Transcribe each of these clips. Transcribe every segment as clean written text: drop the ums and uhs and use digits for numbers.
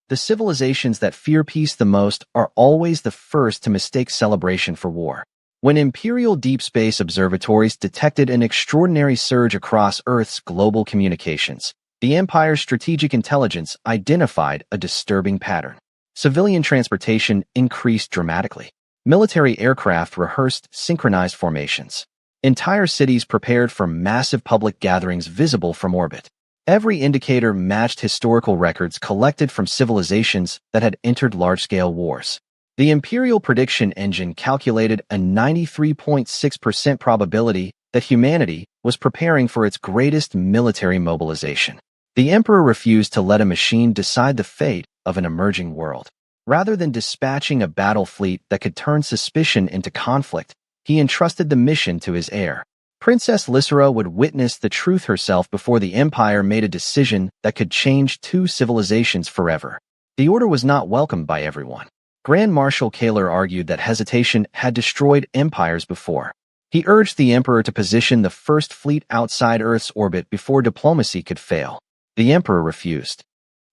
The civilizations that fear peace the most are always the first to mistake celebration for war. When Imperial Deep Space Observatories detected an extraordinary surge across Earth's global communications, the Empire's strategic intelligence identified a disturbing pattern. Civilian transportation increased dramatically. Military aircraft rehearsed synchronized formations. Entire cities prepared for massive public gatherings visible from orbit. Every indicator matched historical records collected from civilizations that had entered large-scale wars. The Imperial Prediction Engine calculated a 93.6% probability that humanity was preparing for its greatest military mobilization. The Emperor refused to let a machine decide the fate of an emerging world. Rather than dispatching a battle fleet that could turn suspicion into conflict, he entrusted the mission to his heir. Princess Lysera would witness the truth herself before the Empire made a decision that could change two civilizations forever. The order was not welcomed by everyone. Grand Marshal Kaler argued that hesitation had destroyed empires before. He urged the Emperor to position the first fleet outside Earth's orbit before diplomacy could fail. The Emperor refused.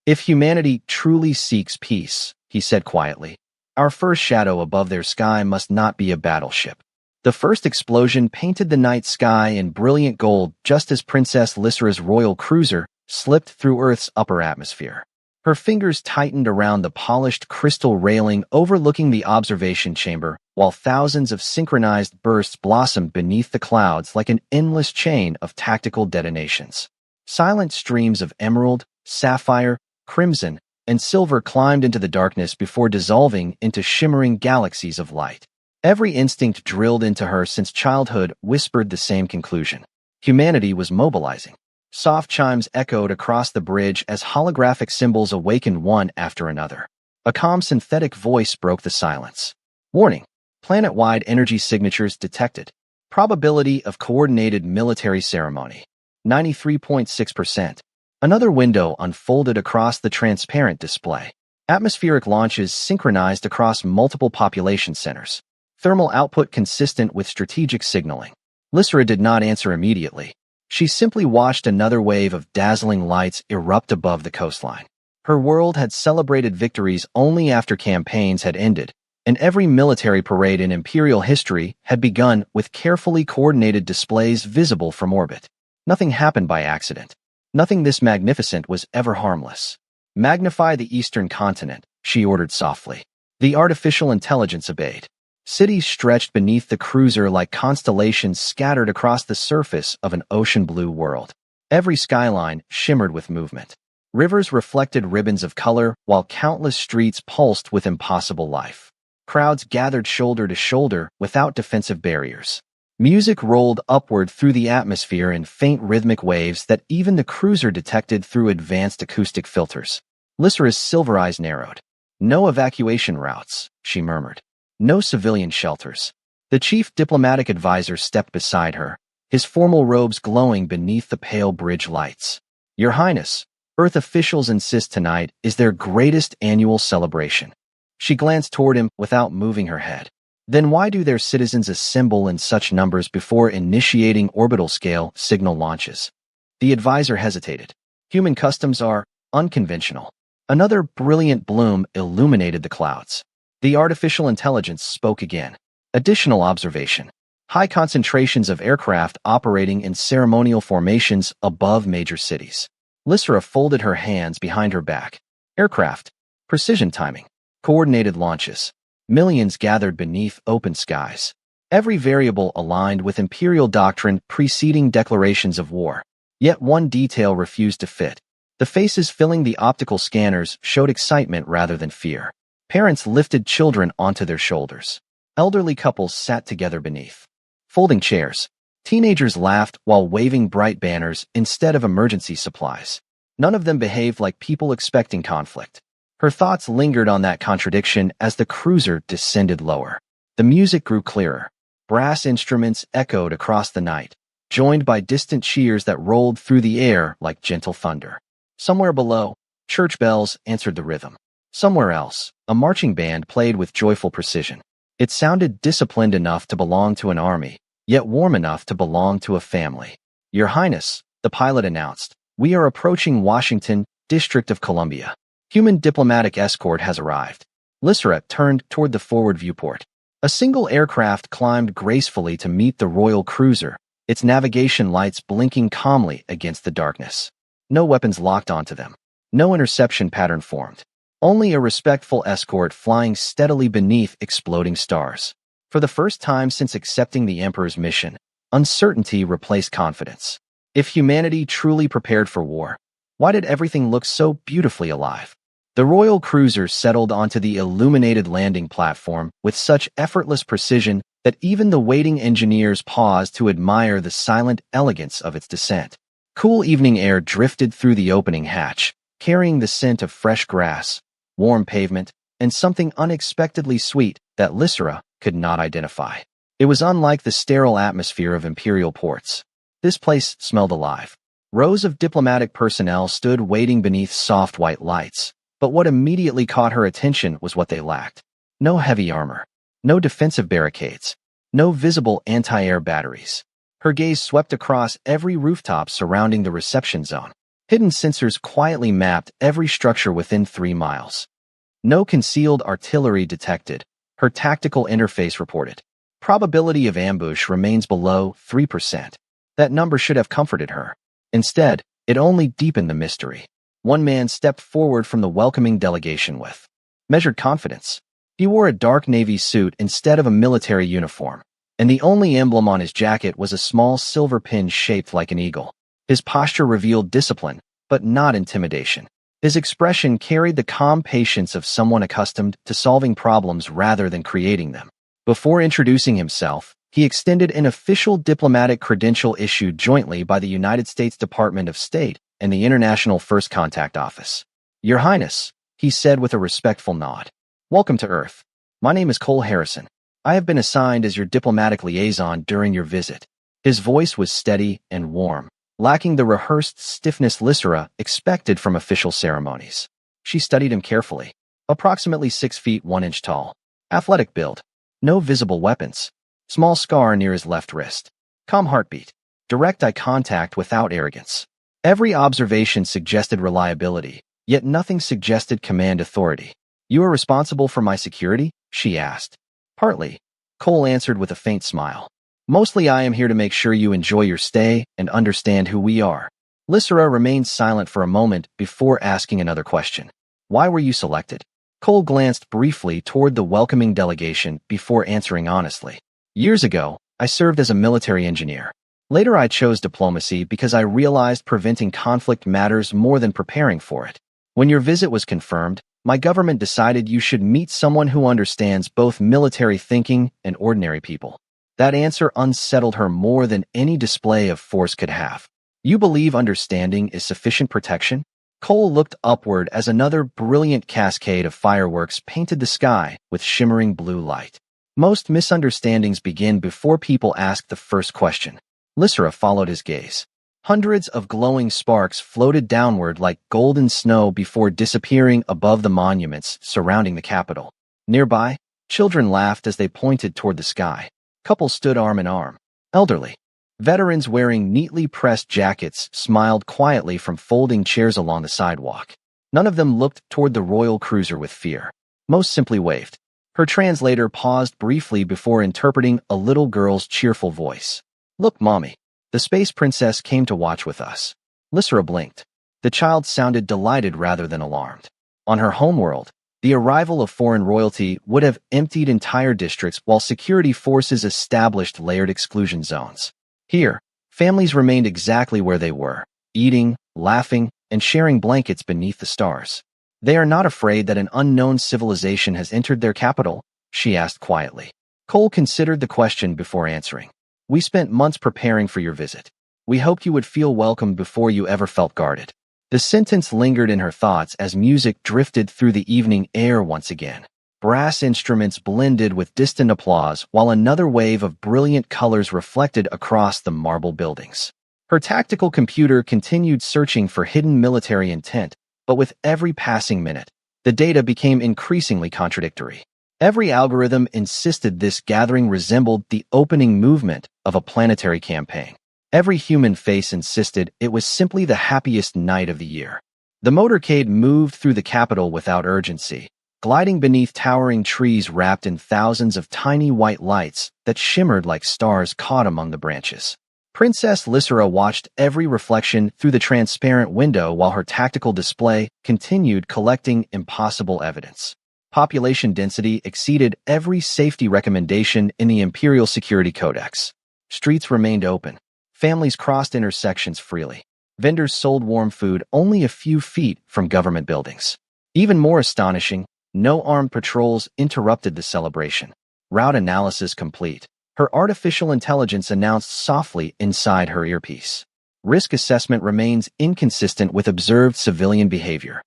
"If humanity truly seeks peace," he said quietly, "our first shadow above their sky must not be a battleship." The first explosion painted the night sky in brilliant gold just as Princess Lysera's royal cruiser slipped through Earth's upper atmosphere. Her fingers tightened around the polished crystal railing overlooking the observation chamber, while thousands of synchronized bursts blossomed beneath the clouds like an endless chain of tactical detonations. Silent streams of emerald, sapphire, crimson, and silver climbed into the darkness before dissolving into shimmering galaxies of light. Every instinct drilled into her since childhood whispered the same conclusion. Humanity was mobilizing. Soft chimes echoed across the bridge as holographic symbols awakened one after another. A calm synthetic voice broke the silence. "Warning. Planet-wide energy signatures detected. Probability of coordinated military ceremony. 93.6%. Another window unfolded across the transparent display. Atmospheric launches synchronized across multiple population centers. Thermal output consistent with strategic signaling. Lysera did not answer immediately. She simply watched another wave of dazzling lights erupt above the coastline. Her world had celebrated victories only after campaigns had ended, and every military parade in Imperial history had begun with carefully coordinated displays visible from orbit. Nothing happened by accident. Nothing this magnificent was ever harmless. "Magnify the eastern continent," she ordered softly. The artificial intelligence obeyed. Cities stretched beneath the cruiser like constellations scattered across the surface of an ocean-blue world. Every skyline shimmered with movement. Rivers reflected ribbons of color, while countless streets pulsed with impossible life. Crowds gathered shoulder to shoulder without defensive barriers. Music rolled upward through the atmosphere in faint rhythmic waves that even the cruiser detected through advanced acoustic filters. Lysera's silver eyes narrowed. "No evacuation routes," she murmured. "No civilian shelters." The chief diplomatic advisor stepped beside her, his formal robes glowing beneath the pale bridge lights. "Your Highness, Earth officials insist tonight is their greatest annual celebration." She glanced toward him without moving her head. "Then why do their citizens assemble in such numbers before initiating orbital-scale signal launches?" The advisor hesitated. "Human customs are unconventional." Another brilliant bloom illuminated the clouds. The artificial intelligence spoke again. "Additional observation. High concentrations of aircraft operating in ceremonial formations above major cities." Lysera folded her hands behind her back. "Aircraft. Precision timing. Coordinated launches. Millions gathered beneath open skies. Every variable aligned with imperial doctrine preceding declarations of war. Yet one detail refused to fit. The faces filling the optical scanners showed excitement rather than fear. Parents lifted children onto their shoulders. Elderly couples sat together beneath folding chairs. Teenagers laughed while waving bright banners instead of emergency supplies. None of them behaved like people expecting conflict. Her thoughts lingered on that contradiction as the cruiser descended lower. The music grew clearer. Brass instruments echoed across the night, joined by distant cheers that rolled through the air like gentle thunder. Somewhere below, church bells answered the rhythm. Somewhere else, a marching band played with joyful precision. It sounded disciplined enough to belong to an army, yet warm enough to belong to a family. "Your Highness," the pilot announced, "we are approaching Washington, District of Columbia." Human diplomatic escort has arrived. Lysra turned toward the forward viewport. A single aircraft climbed gracefully to meet the royal cruiser, its navigation lights blinking calmly against the darkness. No weapons locked onto them. No interception pattern formed. Only a respectful escort flying steadily beneath exploding stars. For the first time since accepting the Emperor's mission, uncertainty replaced confidence. If humanity truly prepared for war, why did everything look so beautifully alive? The royal cruiser settled onto the illuminated landing platform with such effortless precision that even the waiting engineers paused to admire the silent elegance of its descent. Cool evening air drifted through the opening hatch, carrying the scent of fresh grass, warm pavement, and something unexpectedly sweet that Lysra could not identify. It was unlike the sterile atmosphere of imperial ports. This place smelled alive. Rows of diplomatic personnel stood waiting beneath soft white lights. But what immediately caught her attention was what they lacked. No heavy armor, no defensive barricades, no visible anti-air batteries. Her gaze swept across every rooftop surrounding the reception zone. Hidden sensors quietly mapped every structure within 3 miles. No concealed artillery detected, her tactical interface reported. Probability of ambush remains below 3%. That number should have comforted her. Instead, it only deepened the mystery. One man stepped forward from the welcoming delegation with measured confidence. He wore a dark navy suit instead of a military uniform, and the only emblem on his jacket was a small silver pin shaped like an eagle. His posture revealed discipline, but not intimidation. His expression carried the calm patience of someone accustomed to solving problems rather than creating them. Before introducing himself, he extended an official diplomatic credential issued jointly by the United States Department of State and the International First Contact Office. Your Highness, he said with a respectful nod. Welcome to Earth. My name is Cole Harrison. I have been assigned as your diplomatic liaison during your visit. His voice was steady and warm, lacking the rehearsed stiffness Lysra expected from official ceremonies. She studied him carefully. Approximately 6 feet 1 inch tall. Athletic build. No visible weapons. Small scar near his left wrist. Calm heartbeat. Direct eye contact without arrogance. Every observation suggested reliability, yet nothing suggested command authority. You are responsible for my security? She asked. Partly, Cole answered with a faint smile. Mostly I am here to make sure you enjoy your stay and understand who we are. Lysra remained silent for a moment before asking another question. Why were you selected? Cole glanced briefly toward the welcoming delegation before answering honestly. Years ago, I served as a military engineer. Later I chose diplomacy because I realized preventing conflict matters more than preparing for it. When your visit was confirmed, my government decided you should meet someone who understands both military thinking and ordinary people. That answer unsettled her more than any display of force could have. You believe understanding is sufficient protection? Cole looked upward as another brilliant cascade of fireworks painted the sky with shimmering blue light. Most misunderstandings begin before people ask the first question. Lysra followed his gaze. Hundreds of glowing sparks floated downward like golden snow before disappearing above the monuments surrounding the capital. Nearby, children laughed as they pointed toward the sky. Couples stood arm in arm. Elderly. Veterans wearing neatly pressed jackets smiled quietly from folding chairs along the sidewalk. None of them looked toward the royal cruiser with fear. Most simply waved. Her translator paused briefly before interpreting a little girl's cheerful voice. Look, Mommy. The space princess came to watch with us. Lysra blinked. The child sounded delighted rather than alarmed. On her homeworld, the arrival of foreign royalty would have emptied entire districts while security forces established layered exclusion zones. Here, families remained exactly where they were, eating, laughing, and sharing blankets beneath the stars. They are not afraid that an unknown civilization has entered their capital? She asked quietly. Cole considered the question before answering. We spent months preparing for your visit. We hoped you would feel welcome before you ever felt guarded. The sentence lingered in her thoughts as music drifted through the evening air once again. Brass instruments blended with distant applause while another wave of brilliant colors reflected across the marble buildings. Her tactical computer continued searching for hidden military intent, but with every passing minute, the data became increasingly contradictory. Every algorithm insisted this gathering resembled the opening movement of a planetary campaign. Every human face insisted it was simply the happiest night of the year. The motorcade moved through the capital without urgency, gliding beneath towering trees wrapped in thousands of tiny white lights that shimmered like stars caught among the branches. Princess Lysera watched every reflection through the transparent window while her tactical display continued collecting impossible evidence. Population density exceeded every safety recommendation in the Imperial Security Codex. Streets remained open. Families crossed intersections freely. Vendors sold warm food only a few feet from government buildings. Even more astonishing, no armed patrols interrupted the celebration. Route analysis complete. Her artificial intelligence announced softly inside her earpiece. Risk assessment remains inconsistent with observed civilian behavior.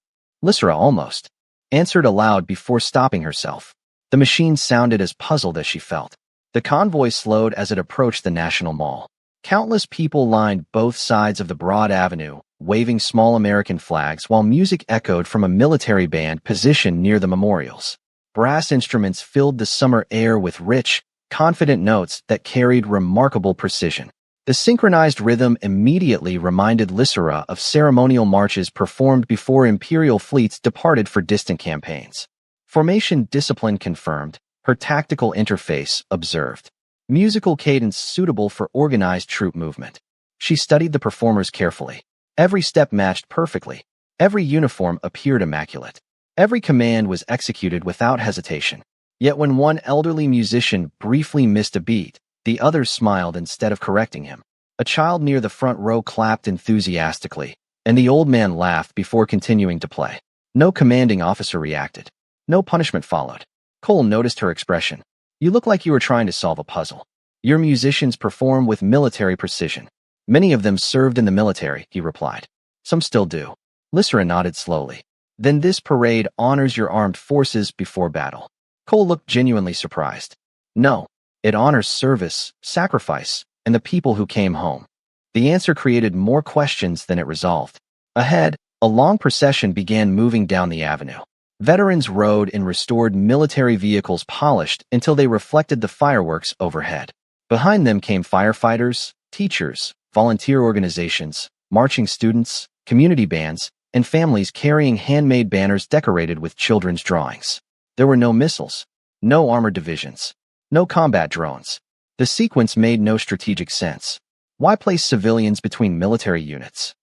Lysera almost answered aloud before stopping herself. The machine sounded as puzzled as she felt. The convoy slowed as it approached the National Mall. Countless people lined both sides of the broad avenue, waving small American flags while music echoed from a military band positioned near the memorials. Brass instruments filled the summer air with rich, confident notes that carried remarkable precision. The synchronized rhythm immediately reminded Lysera of ceremonial marches performed before imperial fleets departed for distant campaigns. Formation discipline confirmed, her tactical interface observed. Musical cadence suitable for organized troop movement. She studied the performers carefully. Every step matched perfectly. Every uniform appeared immaculate. Every command was executed without hesitation. Yet when one elderly musician briefly missed a beat, the others smiled instead of correcting him. A child near the front row clapped enthusiastically, and the old man laughed before continuing to play. No commanding officer reacted. No punishment followed. Cole noticed her expression. You look like you were trying to solve a puzzle. Your musicians perform with military precision. Many of them served in the military, he replied. Some still do. Lysera nodded slowly. Then this parade honors your armed forces before battle. Cole looked genuinely surprised. No, it honors service, sacrifice, and the people who came home. The answer created more questions than it resolved. Ahead, a long procession began moving down the avenue. Veterans rode in restored military vehicles polished until they reflected the fireworks overhead. Behind them came firefighters, teachers, volunteer organizations, marching students, community bands, and families carrying handmade banners decorated with children's drawings. There were no missiles, no armored divisions, no combat drones. The sequence made no strategic sense. Why place civilians between military units?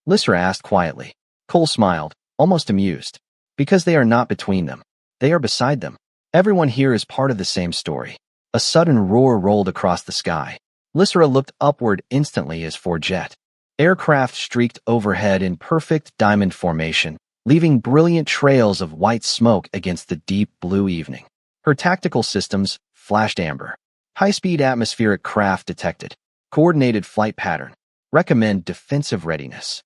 Lysera asked quietly. Cole smiled, almost amused. Because they are not between them. They are beside them. Everyone here is part of the same story. A sudden roar rolled across the sky. Lysera looked upward instantly as for jet. Aircraft streaked overhead in perfect diamond formation, leaving brilliant trails of white smoke against the deep blue evening. Her tactical systems flashed amber. High-speed atmospheric craft detected. Coordinated flight pattern. Recommend defensive readiness.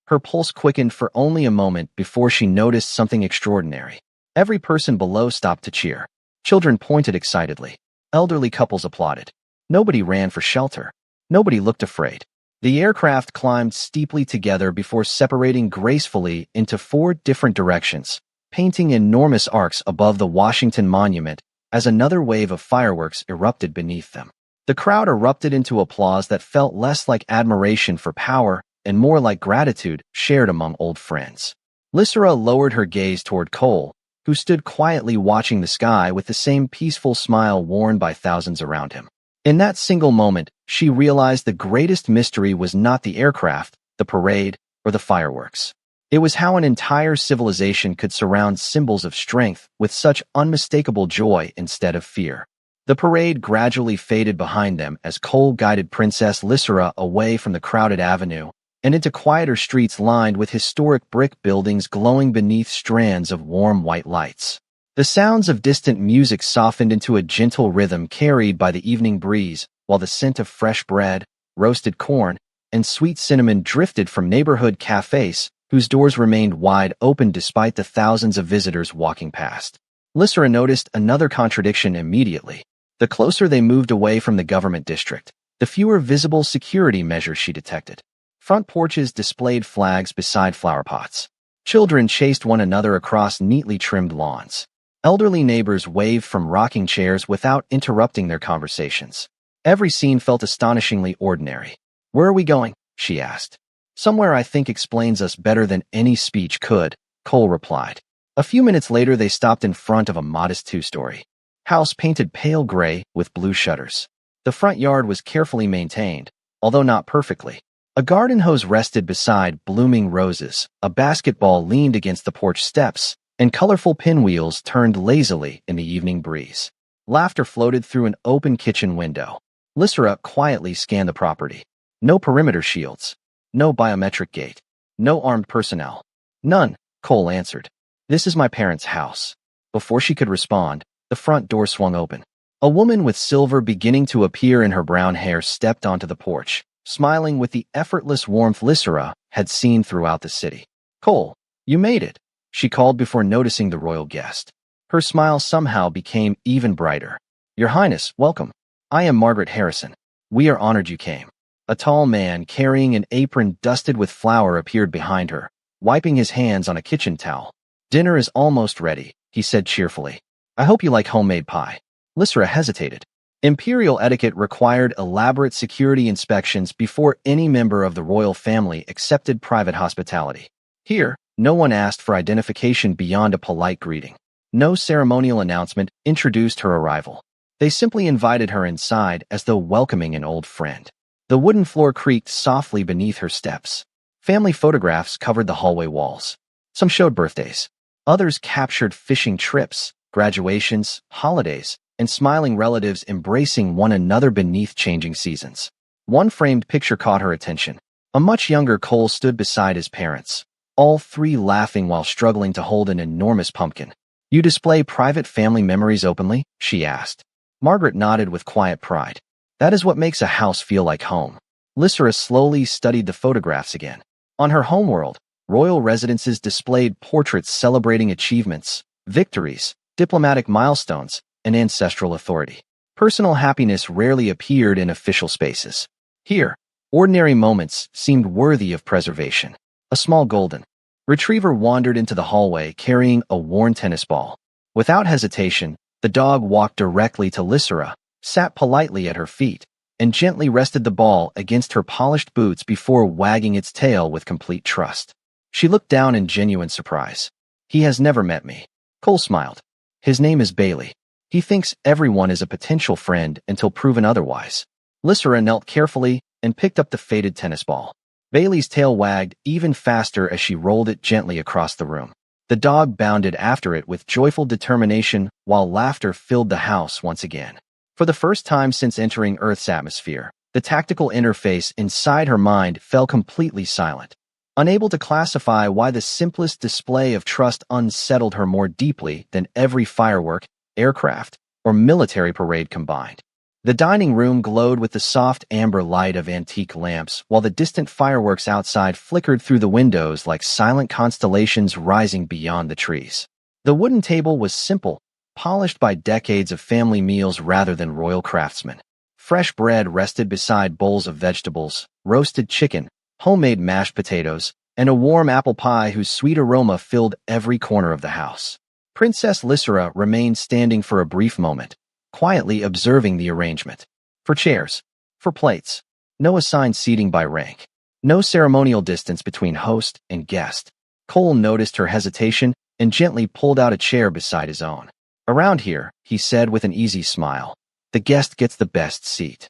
Her pulse quickened for only a moment before she noticed something extraordinary. Every person below stopped to cheer. Children pointed excitedly. Elderly couples applauded. Nobody ran for shelter. Nobody looked afraid. The aircraft climbed steeply together before separating gracefully into 4 different directions, painting enormous arcs above the Washington Monument as another wave of fireworks erupted beneath them. The crowd erupted into applause that felt less like admiration for power and more like gratitude shared among old friends. Lysera lowered her gaze toward Cole, who stood quietly watching the sky with the same peaceful smile worn by thousands around him. In that single moment, she realized the greatest mystery was not the aircraft, the parade, or the fireworks. It was how an entire civilization could surround symbols of strength with such unmistakable joy instead of fear. The parade gradually faded behind them as Cole guided Princess Lysera away from the crowded avenue and into quieter streets lined with historic brick buildings glowing beneath strands of warm white lights. The sounds of distant music softened into a gentle rhythm carried by the evening breeze, while the scent of fresh bread, roasted corn, and sweet cinnamon drifted from neighborhood cafes, whose doors remained wide open despite the thousands of visitors walking past. Lysera noticed another contradiction immediately. The closer they moved away from the government district, the fewer visible security measures she detected. Front porches displayed flags beside flower pots. Children chased one another across neatly trimmed lawns. Elderly neighbors waved from rocking chairs without interrupting their conversations. Every scene felt astonishingly ordinary. Where are we going? She asked. Somewhere I think explains us better than any speech could, Cole replied. A few minutes later, they stopped in front of a modest two-story house painted pale gray with blue shutters. The front yard was carefully maintained, although not perfectly. A garden hose rested beside blooming roses, a basketball leaned against the porch steps, and colorful pinwheels turned lazily in the evening breeze. Laughter floated through an open kitchen window. Lysra quietly scanned the property. No perimeter shields. No biometric gate. No armed personnel. None, Cole answered. This is my parents' house. Before she could respond, the front door swung open. A woman with silver beginning to appear in her brown hair stepped onto the porch, smiling with the effortless warmth Lysra had seen throughout the city. Cole, you made it, she called before noticing the royal guest. Her smile somehow became even brighter. Your Highness, welcome. I am Margaret Harrison. We are honored you came. A tall man carrying an apron dusted with flour appeared behind her, wiping his hands on a kitchen towel. Dinner is almost ready, he said cheerfully. I hope you like homemade pie. Lysra hesitated. Imperial etiquette required elaborate security inspections before any member of the royal family accepted private hospitality. Here, no one asked for identification beyond a polite greeting. No ceremonial announcement introduced her arrival. They simply invited her inside as though welcoming an old friend. The wooden floor creaked softly beneath her steps. Family photographs covered the hallway walls. Some showed birthdays. Others captured fishing trips, graduations, holidays, and smiling relatives embracing one another beneath changing seasons. One framed picture caught her attention. A much younger Cole stood beside his parents, all three laughing while struggling to hold an enormous pumpkin. You display private family memories openly? She asked. Margaret nodded with quiet pride. That is what makes a house feel like home. Lysra slowly studied the photographs again. On her homeworld, royal residences displayed portraits celebrating achievements, victories, diplomatic milestones, and ancestral authority. Personal happiness rarely appeared in official spaces. Here, ordinary moments seemed worthy of preservation. A small golden retriever wandered into the hallway carrying a worn tennis ball. Without hesitation, the dog walked directly to Lysra, sat politely at her feet, and gently rested the ball against her polished boots before wagging its tail with complete trust. She looked down in genuine surprise. He has never met me. Cole smiled. His name is Bailey. He thinks everyone is a potential friend until proven otherwise. Lysra knelt carefully and picked up the faded tennis ball. Bailey's tail wagged even faster as she rolled it gently across the room. The dog bounded after it with joyful determination while laughter filled the house once again. For the first time since entering Earth's atmosphere, the tactical interface inside her mind fell completely silent. Unable to classify why the simplest display of trust unsettled her more deeply than every firework, aircraft, or military parade combined. The dining room glowed with the soft amber light of antique lamps, while the distant fireworks outside flickered through the windows like silent constellations rising beyond the trees. The wooden table was simple, polished by decades of family meals rather than royal craftsmen. Fresh bread rested beside bowls of vegetables, roasted chicken, homemade mashed potatoes, and a warm apple pie whose sweet aroma filled every corner of the house. Princess Lysra remained standing for a brief moment, quietly observing the arrangement. For chairs, for plates, no assigned seating by rank, no ceremonial distance between host and guest. Cole noticed her hesitation and gently pulled out a chair beside his own. Around here, he said with an easy smile, the guest gets the best seat.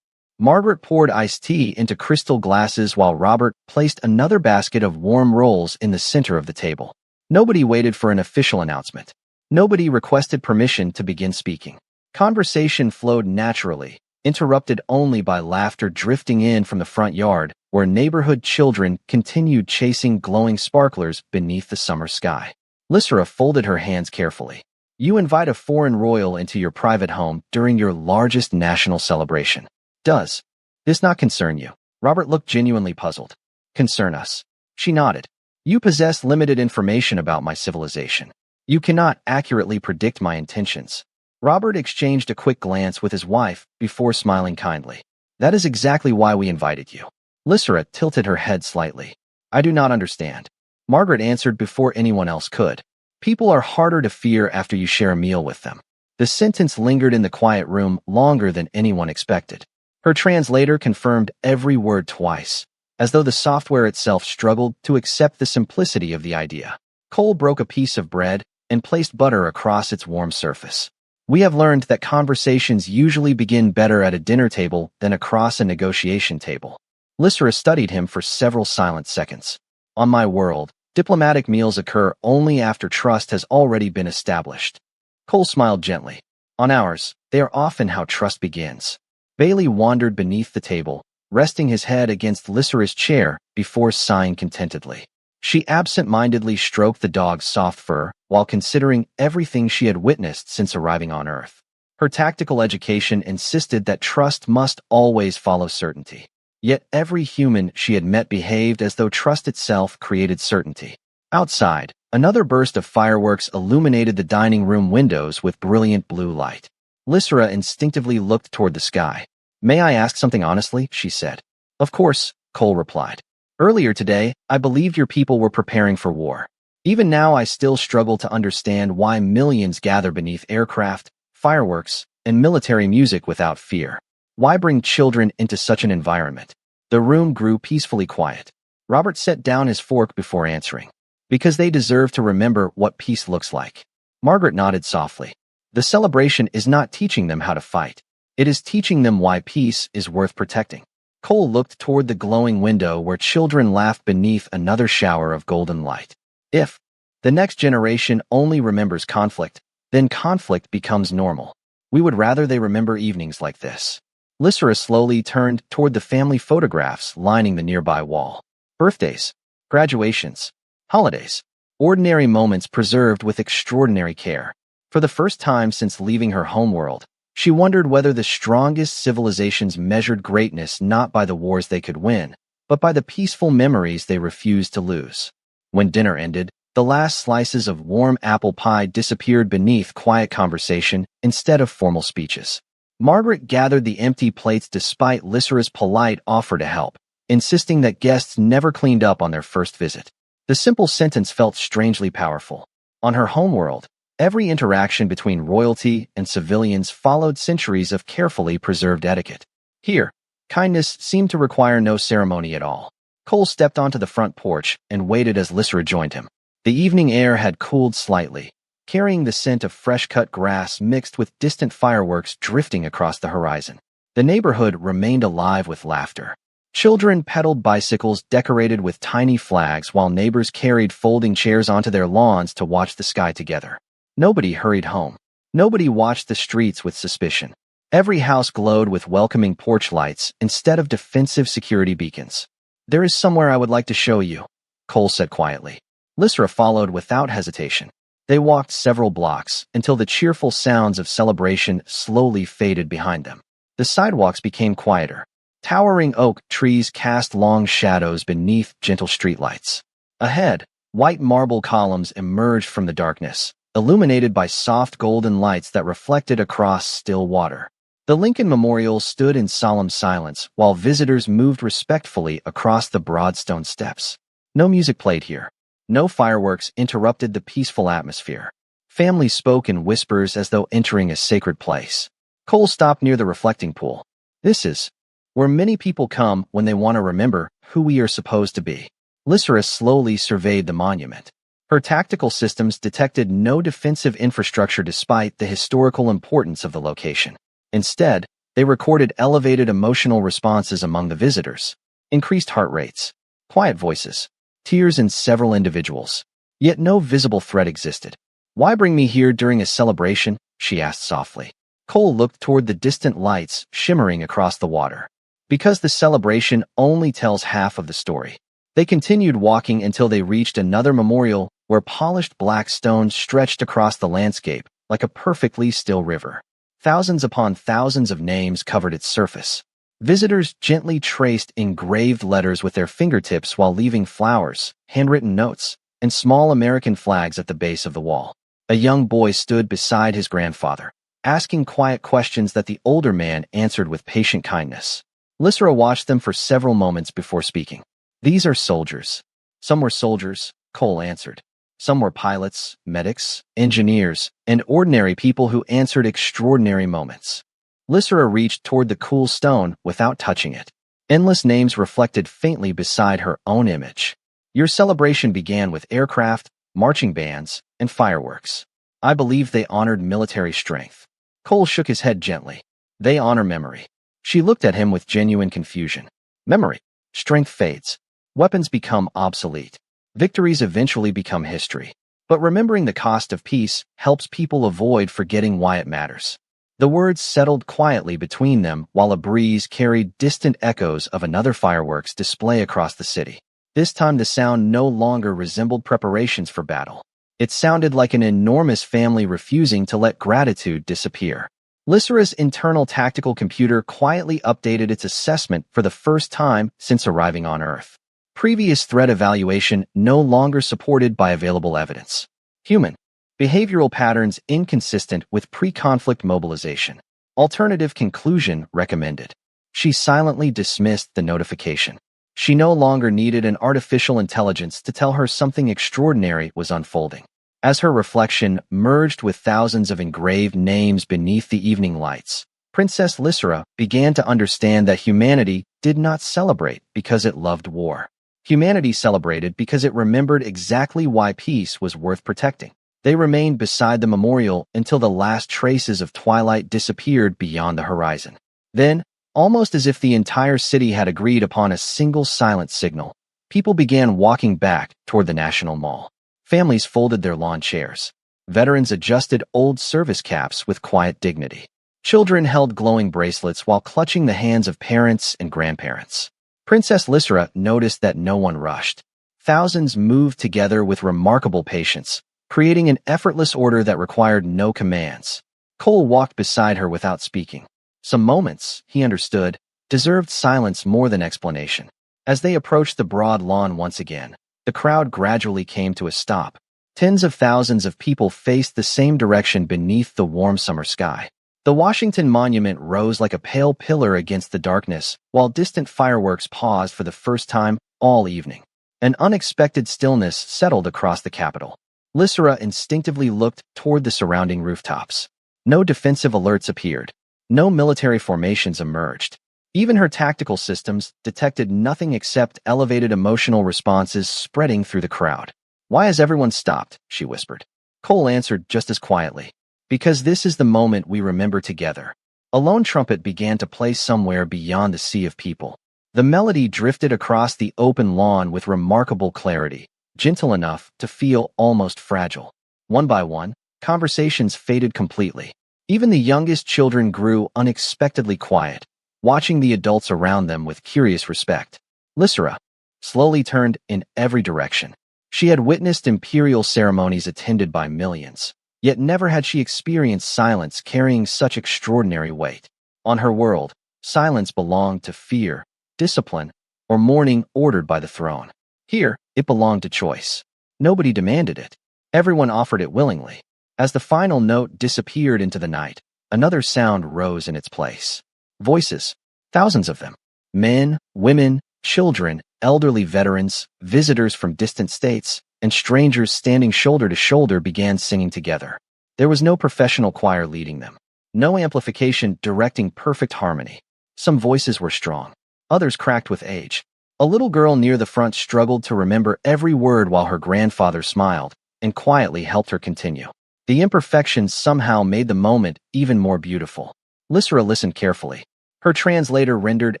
Margaret poured iced tea into crystal glasses while Robert placed another basket of warm rolls in the center of the table. Nobody waited for an official announcement. Nobody requested permission to begin speaking. Conversation flowed naturally, interrupted only by laughter drifting in from the front yard, where neighborhood children continued chasing glowing sparklers beneath the summer sky. Lysra folded her hands carefully. You invite a foreign royal into your private home during your largest national celebration. Does this not concern you? Robert looked genuinely puzzled. Concern us. She nodded. You possess limited information about my civilization. You cannot accurately predict my intentions. Robert exchanged a quick glance with his wife before smiling kindly. That is exactly why we invited you. Lysra tilted her head slightly. I do not understand. Margaret answered before anyone else could. People are harder to fear after you share a meal with them. The sentence lingered in the quiet room longer than anyone expected. Her translator confirmed every word twice, as though the software itself struggled to accept the simplicity of the idea. Cole broke a piece of bread and placed butter across its warm surface. We have learned that conversations usually begin better at a dinner table than across a negotiation table. Lysra studied him for several silent seconds. On my world, diplomatic meals occur only after trust has already been established. Cole smiled gently. On ours, they are often how trust begins. Bailey wandered beneath the table, resting his head against Lysra's chair before sighing contentedly. She absent-mindedly stroked the dog's soft fur while considering everything she had witnessed since arriving on Earth. Her tactical education insisted that trust must always follow certainty. Yet every human she had met behaved as though trust itself created certainty. Outside, another burst of fireworks illuminated the dining room windows with brilliant blue light. Lysra instinctively looked toward the sky. "May I ask something honestly?" she said. "Of course," Cole replied. "Earlier today, I believed your people were preparing for war. Even now, I still struggle to understand why millions gather beneath aircraft, fireworks, and military music without fear. Why bring children into such an environment?" The room grew peacefully quiet. Robert set down his fork before answering. "Because they deserve to remember what peace looks like." Margaret nodded softly. "The celebration is not teaching them how to fight. It is teaching them why peace is worth protecting." Cole looked toward the glowing window where children laughed beneath another shower of golden light. If the next generation only remembers conflict, then conflict becomes normal. We would rather they remember evenings like this. Lysra slowly turned toward the family photographs lining the nearby wall. Birthdays, graduations, holidays, ordinary moments preserved with extraordinary care. For the first time since leaving her homeworld, she wondered whether the strongest civilizations measured greatness not by the wars they could win, but by the peaceful memories they refused to lose. When dinner ended, the last slices of warm apple pie disappeared beneath quiet conversation instead of formal speeches. Margaret gathered the empty plates despite Lysra's polite offer to help, insisting that guests never cleaned up on their first visit. The simple sentence felt strangely powerful. On her homeworld, every interaction between royalty and civilians followed centuries of carefully preserved etiquette. Here, kindness seemed to require no ceremony at all. Cole stepped onto the front porch and waited as Lysra joined him. The evening air had cooled slightly, carrying the scent of fresh-cut grass mixed with distant fireworks drifting across the horizon. The neighborhood remained alive with laughter. Children pedaled bicycles decorated with tiny flags while neighbors carried folding chairs onto their lawns to watch the sky together. Nobody hurried home. Nobody watched the streets with suspicion. Every house glowed with welcoming porch lights instead of defensive security beacons. "There is somewhere I would like to show you," Cole said quietly. Lysra followed without hesitation. They walked several blocks until the cheerful sounds of celebration slowly faded behind them. The sidewalks became quieter. Towering oak trees cast long shadows beneath gentle streetlights. Ahead, white marble columns emerged from the darkness, illuminated by soft golden lights that reflected across still water. The Lincoln Memorial stood in solemn silence while visitors moved respectfully across the broad stone steps. No music played here. No fireworks interrupted the peaceful atmosphere. Families spoke in whispers as though entering a sacred place. Cole stopped near the reflecting pool. "This is where many people come when they want to remember who we are supposed to be." Lysra slowly surveyed the monument. Her tactical systems detected no defensive infrastructure despite the historical importance of the location. Instead, they recorded elevated emotional responses among the visitors, increased heart rates, quiet voices, tears in several individuals. Yet no visible threat existed. "Why bring me here during a celebration?" she asked softly. Cole looked toward the distant lights shimmering across the water. "Because the celebration only tells half of the story." They continued walking until they reached another memorial where polished black stones stretched across the landscape like a perfectly still river. Thousands upon thousands of names covered its surface. Visitors gently traced engraved letters with their fingertips while leaving flowers, handwritten notes, and small American flags at the base of the wall. A young boy stood beside his grandfather, asking quiet questions that the older man answered with patient kindness. Lysra watched them for several moments before speaking. "These are soldiers." "Some were soldiers," Cole answered. "Some were pilots, medics, engineers, and ordinary people who answered extraordinary moments." Lysra reached toward the cool stone without touching it. Endless names reflected faintly beside her own image. Your celebration began with aircraft, marching bands, and fireworks. I believe they honored military strength. Cole shook his head gently. They honor memory. She looked at him with genuine confusion. Memory. Strength fades. Weapons become obsolete. Victories eventually become history. But remembering the cost of peace helps people avoid forgetting why it matters. The words settled quietly between them while a breeze carried distant echoes of another fireworks display across the city. This time the sound no longer resembled preparations for battle. It sounded like an enormous family refusing to let gratitude disappear. Lysera's internal tactical computer quietly updated its assessment for the first time since arriving on Earth. Previous threat evaluation no longer supported by available evidence. Human. Behavioral patterns inconsistent with pre-conflict mobilization. Alternative conclusion recommended. She silently dismissed the notification. She no longer needed an artificial intelligence to tell her something extraordinary was unfolding. As her reflection merged with thousands of engraved names beneath the evening lights, Princess Lysera began to understand that humanity did not celebrate because it loved war. Humanity celebrated because it remembered exactly why peace was worth protecting. They remained beside the memorial until the last traces of twilight disappeared beyond the horizon. Then, almost as if the entire city had agreed upon a single silent signal, people began walking back toward the National Mall. Families folded their lawn chairs. Veterans adjusted old service caps with quiet dignity. Children held glowing bracelets while clutching the hands of parents and grandparents. Princess Lysera noticed that no one rushed. Thousands moved together with remarkable patience, creating an effortless order that required no commands. Cole walked beside her without speaking. Some moments, he understood, deserved silence more than explanation. As they approached the broad lawn once again, the crowd gradually came to a stop. Tens of thousands of people faced the same direction beneath the warm summer sky. The Washington Monument rose like a pale pillar against the darkness, while distant fireworks paused for the first time all evening. An unexpected stillness settled across the Capitol. Lysera instinctively looked toward the surrounding rooftops. No defensive alerts appeared. No military formations emerged. Even her tactical systems detected nothing except elevated emotional responses spreading through the crowd. "Why has everyone stopped?" she whispered. Cole answered just as quietly. "Because this is the moment we remember together." A lone trumpet began to play somewhere beyond the sea of people. The melody drifted across the open lawn with remarkable clarity, gentle enough to feel almost fragile. One by one, conversations faded completely. Even the youngest children grew unexpectedly quiet, watching the adults around them with curious respect. Lysera slowly turned in every direction. She had witnessed imperial ceremonies attended by millions, yet never had she experienced silence carrying such extraordinary weight. On her world, silence belonged to fear, discipline, or mourning ordered by the throne. Here, it belonged to choice. Nobody demanded it. Everyone offered it willingly. As the final note disappeared into the night, another sound rose in its place. Voices, thousands of them. Men, women, children, elderly veterans, visitors from distant states, and strangers standing shoulder to shoulder began singing together. There was no professional choir leading them. No amplification directing perfect harmony. Some voices were strong. Others cracked with age. A little girl near the front struggled to remember every word while her grandfather smiled and quietly helped her continue. The imperfections somehow made the moment even more beautiful. Lysera listened carefully. Her translator rendered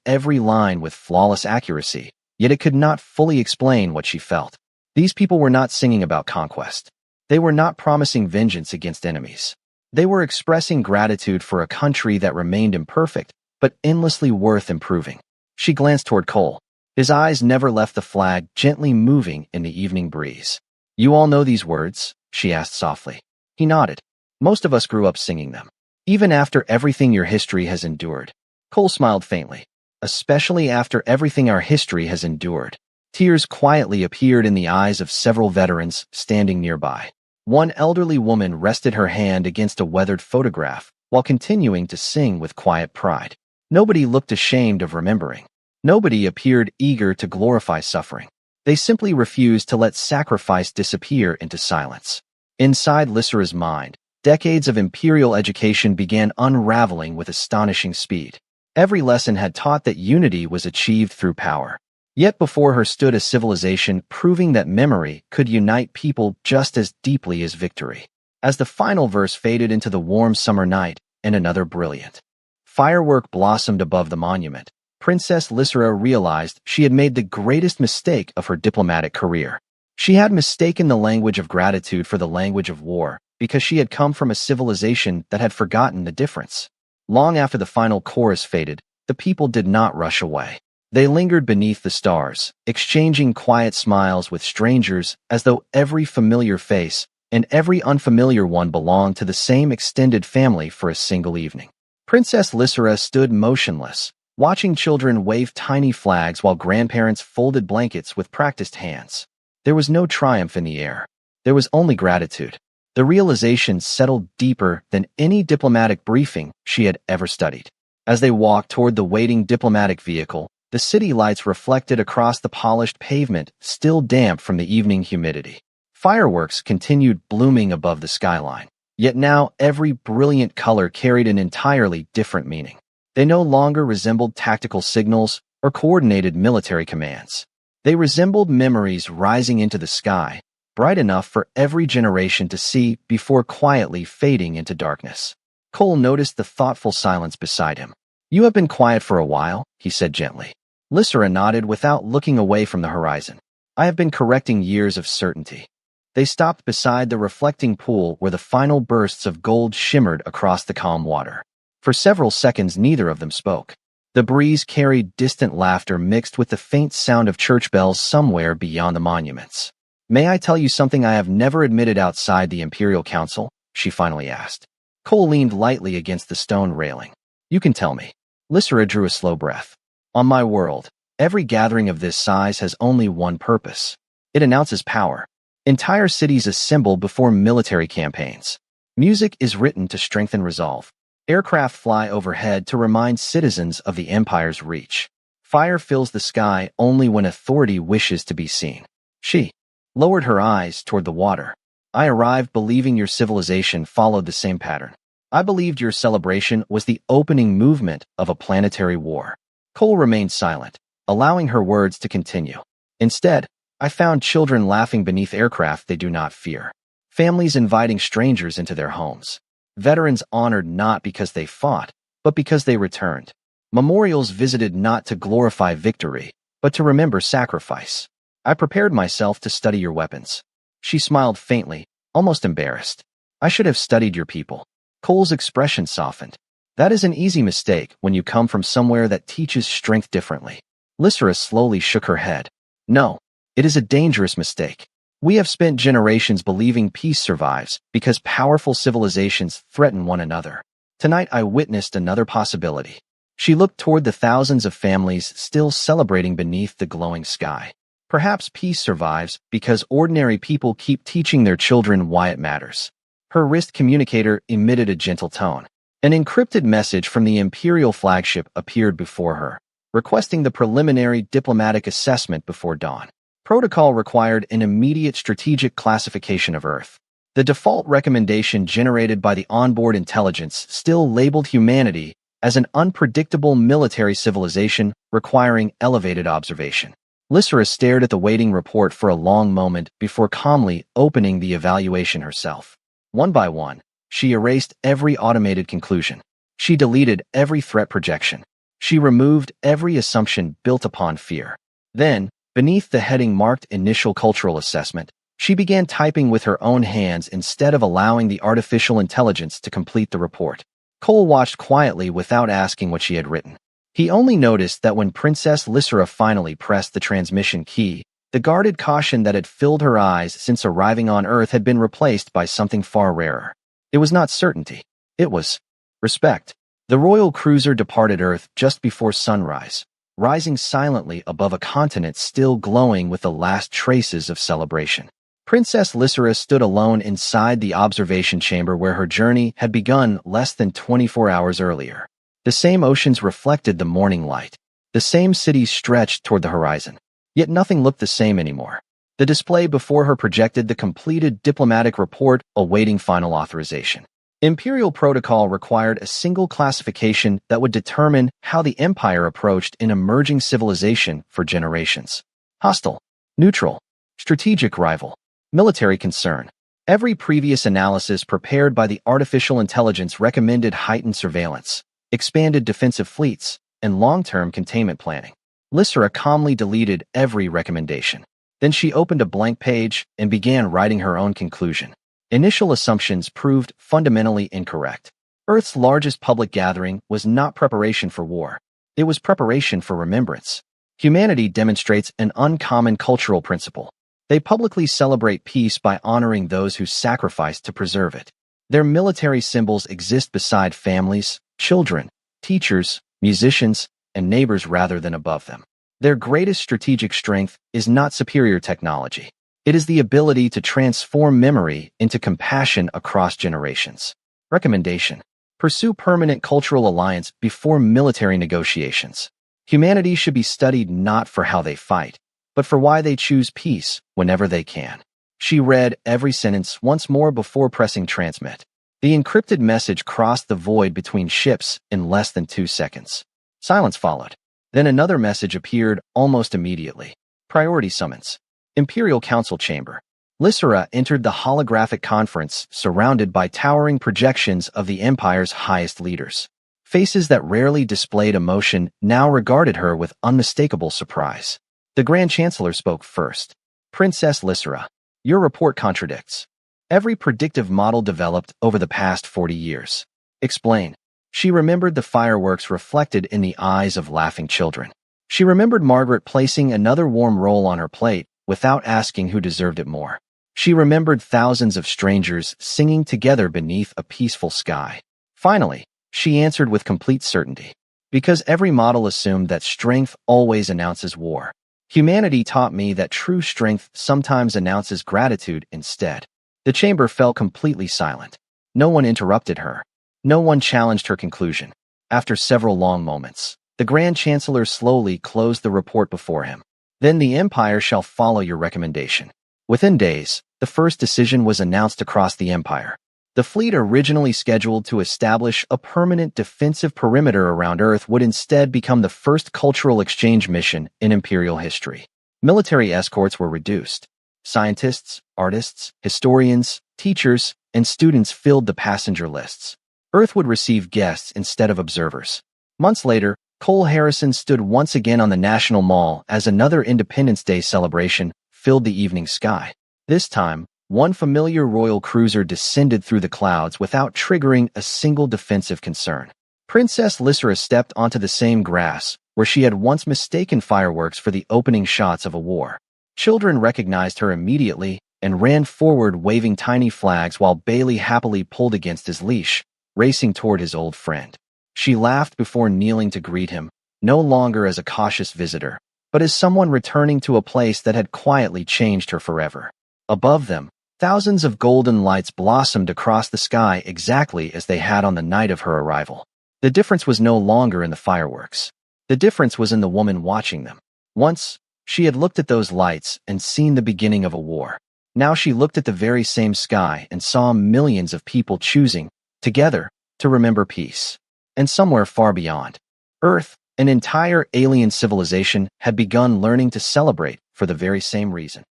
every line with flawless accuracy, yet it could not fully explain what she felt. These people were not singing about conquest. They were not promising vengeance against enemies. They were expressing gratitude for a country that remained imperfect, but endlessly worth improving. She glanced toward Cole. His eyes never left the flag gently moving in the evening breeze. "You all know these words?" she asked softly. He nodded. "Most of us grew up singing them. Even after everything your history has endured." Cole smiled faintly. "Especially after everything our history has endured." Tears quietly appeared in the eyes of several veterans standing nearby. One elderly woman rested her hand against a weathered photograph while continuing to sing with quiet pride. Nobody looked ashamed of remembering. Nobody appeared eager to glorify suffering. They simply refused to let sacrifice disappear into silence. Inside Lysera's mind, decades of imperial education began unraveling with astonishing speed. Every lesson had taught that unity was achieved through power. Yet before her stood a civilization proving that memory could unite people just as deeply as victory. As the final verse faded into the warm summer night, and another brilliant firework blossomed above the monument, Princess Lysera realized she had made the greatest mistake of her diplomatic career. She had mistaken the language of gratitude for the language of war, because she had come from a civilization that had forgotten the difference. Long after the final chorus faded, the people did not rush away. They lingered beneath the stars, exchanging quiet smiles with strangers as though every familiar face and every unfamiliar one belonged to the same extended family for a single evening. Princess Lysera stood motionless, watching children wave tiny flags while grandparents folded blankets with practiced hands. There was no triumph in the air. There was only gratitude. The realization settled deeper than any diplomatic briefing she had ever studied. As they walked toward the waiting diplomatic vehicle, the city lights reflected across the polished pavement, still damp from the evening humidity. Fireworks continued blooming above the skyline. Yet now every brilliant color carried an entirely different meaning. They no longer resembled tactical signals or coordinated military commands. They resembled memories rising into the sky, bright enough for every generation to see before quietly fading into darkness. Cole noticed the thoughtful silence beside him. "You have been quiet for a while," he said gently. Lysera nodded without looking away from the horizon. "I have been correcting years of certainty." They stopped beside the reflecting pool where the final bursts of gold shimmered across the calm water. For several seconds neither of them spoke. The breeze carried distant laughter mixed with the faint sound of church bells somewhere beyond the monuments. "May I tell you something I have never admitted outside the Imperial Council?" she finally asked. Cole leaned lightly against the stone railing. "You can tell me." Lysera drew a slow breath. "On my world, every gathering of this size has only one purpose. It announces power. Entire cities assemble before military campaigns. Music is written to strengthen resolve. Aircraft fly overhead to remind citizens of the Empire's reach. Fire fills the sky only when authority wishes to be seen." She lowered her eyes toward the water. "I arrived believing your civilization followed the same pattern. I believed your celebration was the opening movement of a planetary war." Cole remained silent, allowing her words to continue. "Instead, I found children laughing beneath aircraft they do not fear. Families inviting strangers into their homes. Veterans honored not because they fought, but because they returned. Memorials visited not to glorify victory, but to remember sacrifice. I prepared myself to study your weapons." She smiled faintly, almost embarrassed. "I should have studied your people." Cole's expression softened. "That is an easy mistake when you come from somewhere that teaches strength differently." Lysera slowly shook her head. "No, it is a dangerous mistake. We have spent generations believing peace survives because powerful civilizations threaten one another. Tonight I witnessed another possibility." She looked toward the thousands of families still celebrating beneath the glowing sky. "Perhaps peace survives because ordinary people keep teaching their children why it matters." Her wrist communicator emitted a gentle tone. An encrypted message from the Imperial flagship appeared before her, requesting the preliminary diplomatic assessment before dawn. Protocol required an immediate strategic classification of Earth. The default recommendation generated by the onboard intelligence still labeled humanity as an unpredictable military civilization requiring elevated observation. Lysera stared at the waiting report for a long moment before calmly opening the evaluation herself. One by one, she erased every automated conclusion. She deleted every threat projection. She removed every assumption built upon fear. Then, beneath the heading marked Initial Cultural Assessment, she began typing with her own hands instead of allowing the artificial intelligence to complete the report. Cole watched quietly without asking what she had written. He only noticed that when Princess Lysera finally pressed the transmission key, the guarded caution that had filled her eyes since arriving on Earth had been replaced by something far rarer. It was not certainty. It was respect. The royal cruiser departed Earth just before sunrise, rising silently above a continent still glowing with the last traces of celebration. Princess Lysera stood alone inside the observation chamber where her journey had begun less than 24 hours earlier. The same oceans reflected the morning light. The same cities stretched toward the horizon. Yet nothing looked the same anymore. The display before her projected the completed diplomatic report awaiting final authorization. Imperial protocol required a single classification that would determine how the empire approached an emerging civilization for generations. Hostile, neutral, strategic rival, military concern. Every previous analysis prepared by the artificial intelligence recommended heightened surveillance, expanded defensive fleets, and long-term containment planning. Lysera calmly deleted every recommendation. Then she opened a blank page and began writing her own conclusion. Initial assumptions proved fundamentally incorrect. Earth's largest public gathering was not preparation for war. It was preparation for remembrance. Humanity demonstrates an uncommon cultural principle. They publicly celebrate peace by honoring those who sacrificed to preserve it. Their military symbols exist beside families, children, teachers, musicians, and neighbors rather than above them. Their greatest strategic strength is not superior technology. It is the ability to transform memory into compassion across generations. Recommendation: pursue permanent cultural alliance before military negotiations. Humanity should be studied not for how they fight, but for why they choose peace whenever they can. She read every sentence once more before pressing transmit. The encrypted message crossed the void between ships in less than 2 seconds. Silence followed. Then another message appeared almost immediately. Priority summons. Imperial Council Chamber. Lysera entered the holographic conference surrounded by towering projections of the Empire's highest leaders. Faces that rarely displayed emotion now regarded her with unmistakable surprise. The Grand Chancellor spoke first. Princess Lysera, your report contradicts every predictive model developed over the past 40 years. Explain. She remembered the fireworks reflected in the eyes of laughing children. She remembered Margaret placing another warm roll on her plate without asking who deserved it more. She remembered thousands of strangers singing together beneath a peaceful sky. Finally, she answered with complete certainty. Because every model assumed that strength always announces war. Humanity taught me that true strength sometimes announces gratitude instead. The chamber fell completely silent. No one interrupted her. No one challenged her conclusion. After several long moments, the Grand Chancellor slowly closed the report before him. Then the Empire shall follow your recommendation. Within days, the first decision was announced across the Empire. The fleet originally scheduled to establish a permanent defensive perimeter around Earth would instead become the first cultural exchange mission in Imperial history. Military escorts were reduced. Scientists, artists, historians, teachers, and students filled the passenger lists. Earth would receive guests instead of observers. Months later, Cole Harrison stood once again on the National Mall as another Independence Day celebration filled the evening sky. This time, one familiar royal cruiser descended through the clouds without triggering a single defensive concern. Princess Lysera stepped onto the same grass where she had once mistaken fireworks for the opening shots of a war. Children recognized her immediately and ran forward waving tiny flags while Bailey happily pulled against his leash, racing toward his old friend. She laughed before kneeling to greet him, no longer as a cautious visitor, but as someone returning to a place that had quietly changed her forever. Above them, thousands of golden lights blossomed across the sky exactly as they had on the night of her arrival. The difference was no longer in the fireworks. The difference was in the woman watching them. Once, she had looked at those lights and seen the beginning of a war. Now she looked at the very same sky and saw millions of people choosing, together, to remember peace. And somewhere far beyond Earth, an entire alien civilization had begun learning to celebrate for the very same reason.